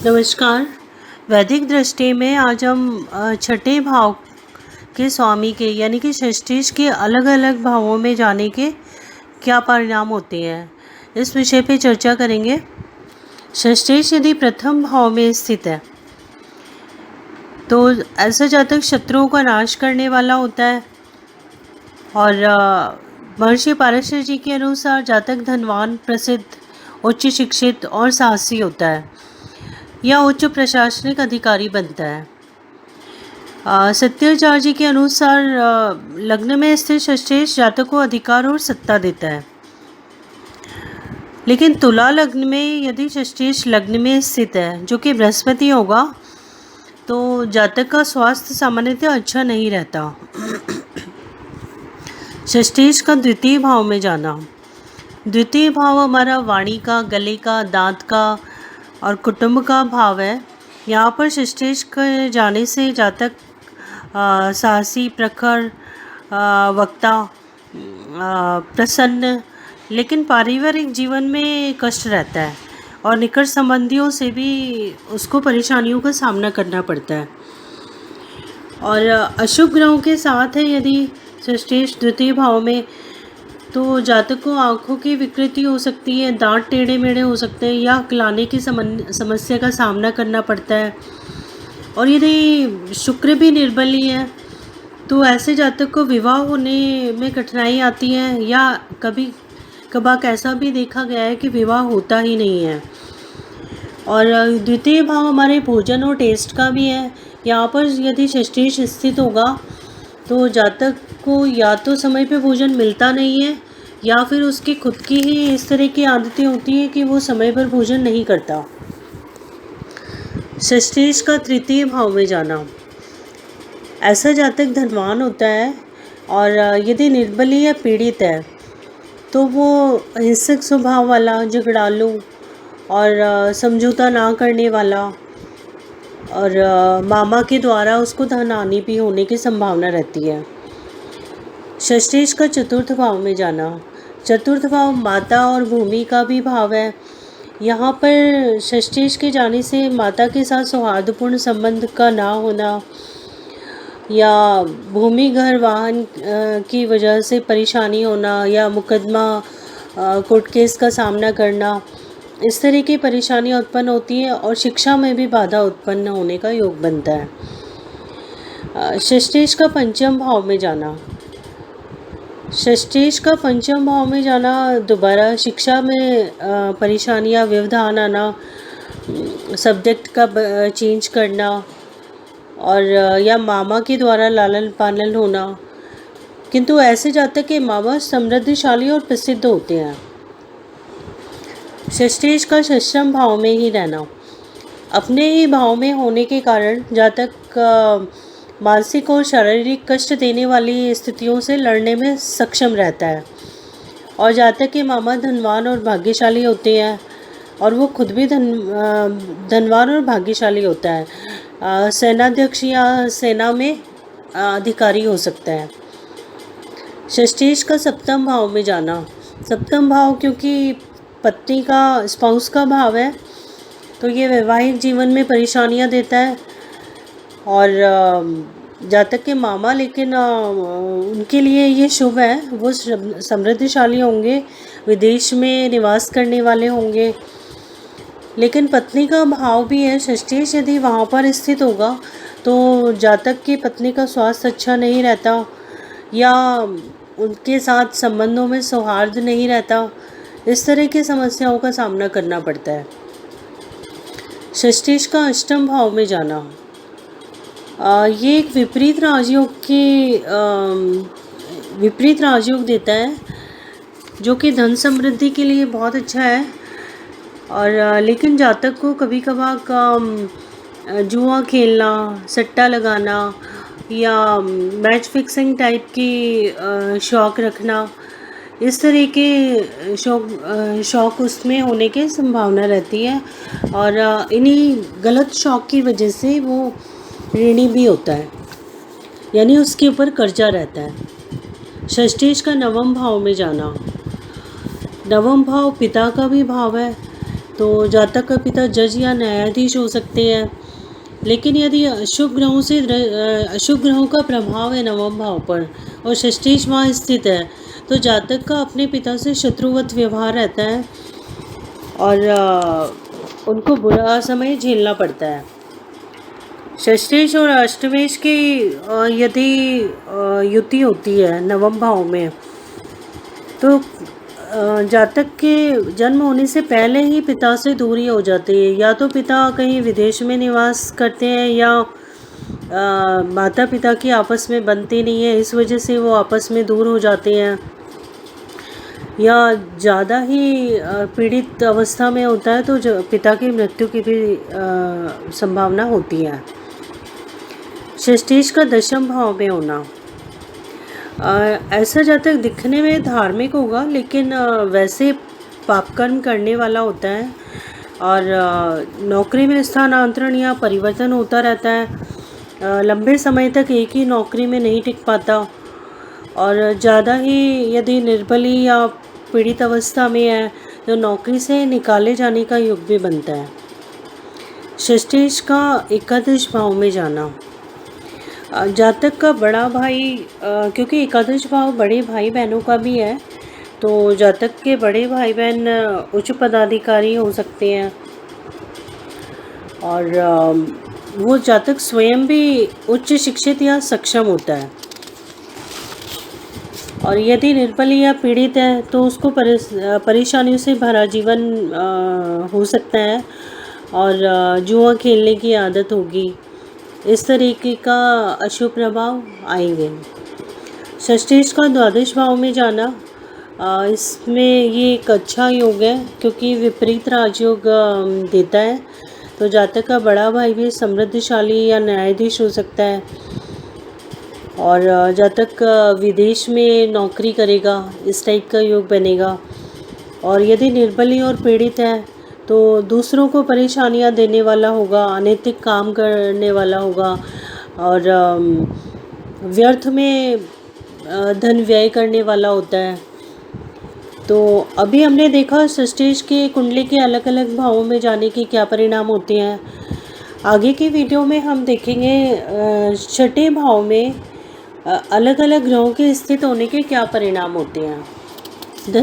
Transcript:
नमस्कार। वैदिक दृष्टि में आज हम छठे भाव के स्वामी के यानी कि षष्ठीश के अलग अलग भावों में जाने के क्या परिणाम होते हैं, इस विषय पे चर्चा करेंगे। षष्ठीश यदि प्रथम भाव में स्थित है तो ऐसा जातक शत्रुओं का नाश करने वाला होता है और महर्षि पारशर जी के अनुसार जातक धनवान, प्रसिद्ध, उच्च शिक्षित और साहसी होता है या उच्च प्रशासनिक अधिकारी बनता है। सत्याचार्य जी के अनुसार लग्न में स्थित षष्ठेश जातक को अधिकार और सत्ता देता है। लेकिन तुला लग्न में यदि षष्ठेश लग्न में स्थित है जो कि बृहस्पति होगा तो जातक का स्वास्थ्य सामान्यतः अच्छा नहीं रहता। षष्ठेश का द्वितीय भाव में जाना। द्वितीय भाव हमारा वाणी का, गले का, दांत का और कुटुंब का भाव है। यहाँ पर षष्ठेश के जाने से जातक साहसी, प्रखर, वक्ता, प्रसन्न, लेकिन पारिवारिक जीवन में कष्ट रहता है और निकट संबंधियों से भी उसको परेशानियों का सामना करना पड़ता है। और अशुभ ग्रहों के साथ है यदि षष्ठेश द्वितीय भाव में तो जातक को आँखों की विकृति हो सकती है, दांत टेढ़े मेढ़े हो सकते हैं या खिलाने की समस्या का सामना करना पड़ता है। और यदि शुक्र भी निर्बल ही है तो ऐसे जातक को विवाह होने में कठिनाई आती है या कभी कभार ऐसा भी देखा गया है कि विवाह होता ही नहीं है। और द्वितीय भाव हमारे भोजन और टेस्ट का भी है। यहाँ पर यदि षष्ठेश स्थित होगा तो जातक को या तो समय पे भोजन मिलता नहीं है या फिर उसकी खुद की ही इस तरह की आदतें होती हैं कि वो समय पर भोजन नहीं करता। षष्ठेश का तृतीय भाव में जाना। ऐसा जातक धनवान होता है और यदि निर्बली या पीड़ित है तो वो हिंसक स्वभाव वाला, झगड़ालू और समझौता ना करने वाला और मामा के द्वारा उसको धनहानि भी होने की संभावना रहती है। षष्ठेश का चतुर्थ भाव में जाना। चतुर्थ भाव माता और भूमि का भी भाव है। यहाँ पर षष्ठेश के जाने से माता के साथ सौहार्दपूर्ण संबंध का ना होना या भूमि, घर, वाहन की वजह से परेशानी होना या मुकदमा, कोर्ट केस का सामना करना, इस तरह की परेशानियाँ उत्पन्न होती है और शिक्षा में भी बाधा उत्पन्न होने का योग बनता है। षष्ठेश का पंचम भाव में जाना। षष्ठेश का पंचम भाव में जाना दोबारा शिक्षा में परेशानियाँ, व्यवधान आना, सब्जेक्ट का चेंज करना और या मामा के द्वारा लालन पालन होना। किंतु ऐसे जातक के मामा समृद्धशाली और प्रसिद्ध होते हैं। षष्ठेश का षष्ठम भाव में ही रहना। अपने ही भाव में होने के कारण जातक मानसिक और शारीरिक कष्ट देने वाली स्थितियों से लड़ने में सक्षम रहता है। और जातक के मामा धनवान और भाग्यशाली होते हैं और वो खुद भी धनवान और भाग्यशाली होता है। सेनाध्यक्ष या सेना में अधिकारी हो सकता है। षष्ठेश का सप्तम भाव में जाना। सप्तम भाव क्योंकि पत्नी का, स्पाउस का भाव है तो ये वैवाहिक जीवन में परेशानियां देता है। और जातक के मामा, लेकिन उनके लिए ये शुभ है, वो समृद्धशाली होंगे, विदेश में निवास करने वाले होंगे। लेकिन पत्नी का भाव भी है षष्ठेश, यदि वहाँ पर स्थित होगा तो जातक की पत्नी का स्वास्थ्य अच्छा नहीं रहता या उनके साथ संबंधों में सौहार्द नहीं रहता। इस तरह की समस्याओं का सामना करना पड़ता है। षष्ठेश का अष्टम भाव में जाना। ये एक विपरीत राजयोग देता है जो कि धन समृद्धि के लिए बहुत अच्छा है। और लेकिन जातक को कभी कभार जुआ खेलना, सट्टा लगाना या मैच फिक्सिंग टाइप की शौक़ रखना, इस तरह के शौक़ उसमें होने की संभावना रहती है। और इन्हीं गलत शौक़ की वजह से वो ऋणी भी होता है, यानी उसके ऊपर कर्जा रहता है। षष्ठेश का नवम भाव में जाना। नवम भाव पिता का भी भाव है तो जातक का पिता जज या न्यायाधीश हो सकते हैं। लेकिन यदि अशुभ ग्रहों का प्रभाव है नवम भाव पर और षष्ठेश वहाँ स्थित है, तो जातक का अपने पिता से शत्रुवत व्यवहार रहता है और उनको बुरा समय झेलना पड़ता है। षष्ठेश और अष्टमेश की यदि युति होती है नवम भाव में, तो जातक के जन्म होने से पहले ही पिता से दूरी हो जाती है। या तो पिता कहीं विदेश में निवास करते हैं या माता पिता की आपस में बनती नहीं है, इस वजह से वो आपस में दूर हो जाते हैं। या ज़्यादा ही पीड़ित अवस्था में होता है तो पिता की मृत्यु की भी संभावना होती है। षष्ठेश का दशम भाव में होना, ऐसा जातक दिखने में धार्मिक होगा, लेकिन वैसे पापकर्म करने वाला होता है और नौकरी में स्थानांतरण या परिवर्तन होता रहता है। लंबे समय तक एक ही नौकरी में नहीं टिक पाता और ज़्यादा ही यदि निर्बली या पीड़ित अवस्था में है तो नौकरी से निकाले जाने का योग भी बनता है। षष्ठेश का एकादश भाव में जाना, जातक का बड़ा भाई, क्योंकि एकादश भाव बड़े भाई बहनों का भी है, तो जातक के बड़े भाई बहन उच्च पदाधिकारी हो सकते हैं और वो जातक स्वयं भी उच्च शिक्षित या सक्षम होता है। और यदि निर्बल या पीड़ित है तो उसको परेशानियों से भरा जीवन हो सकता है और जुआ खेलने की आदत होगी। इस तरीके का अशुभ प्रभाव आएंगे। षष्ठेश का द्वादश भाव में जाना, इसमें ये एक अच्छा योग है क्योंकि विपरीत राजयोग देता है। तो जातक का बड़ा भाई भी समृद्धशाली या न्यायाधीश हो सकता है और जातक विदेश में नौकरी करेगा, इस टाइप का योग बनेगा। और यदि निर्बली और पीड़ित है तो दूसरों को परेशानियां देने वाला होगा, अनैतिक काम करने वाला होगा और व्यर्थ में धन व्यय करने वाला होता है। तो अभी हमने देखा षष्ठेश के कुंडली के अलग अलग भावों में जाने के क्या परिणाम होते हैं। आगे की वीडियो में हम देखेंगे छठे भाव में अलग अलग ग्रहों के स्थित होने के क्या परिणाम होते हैं।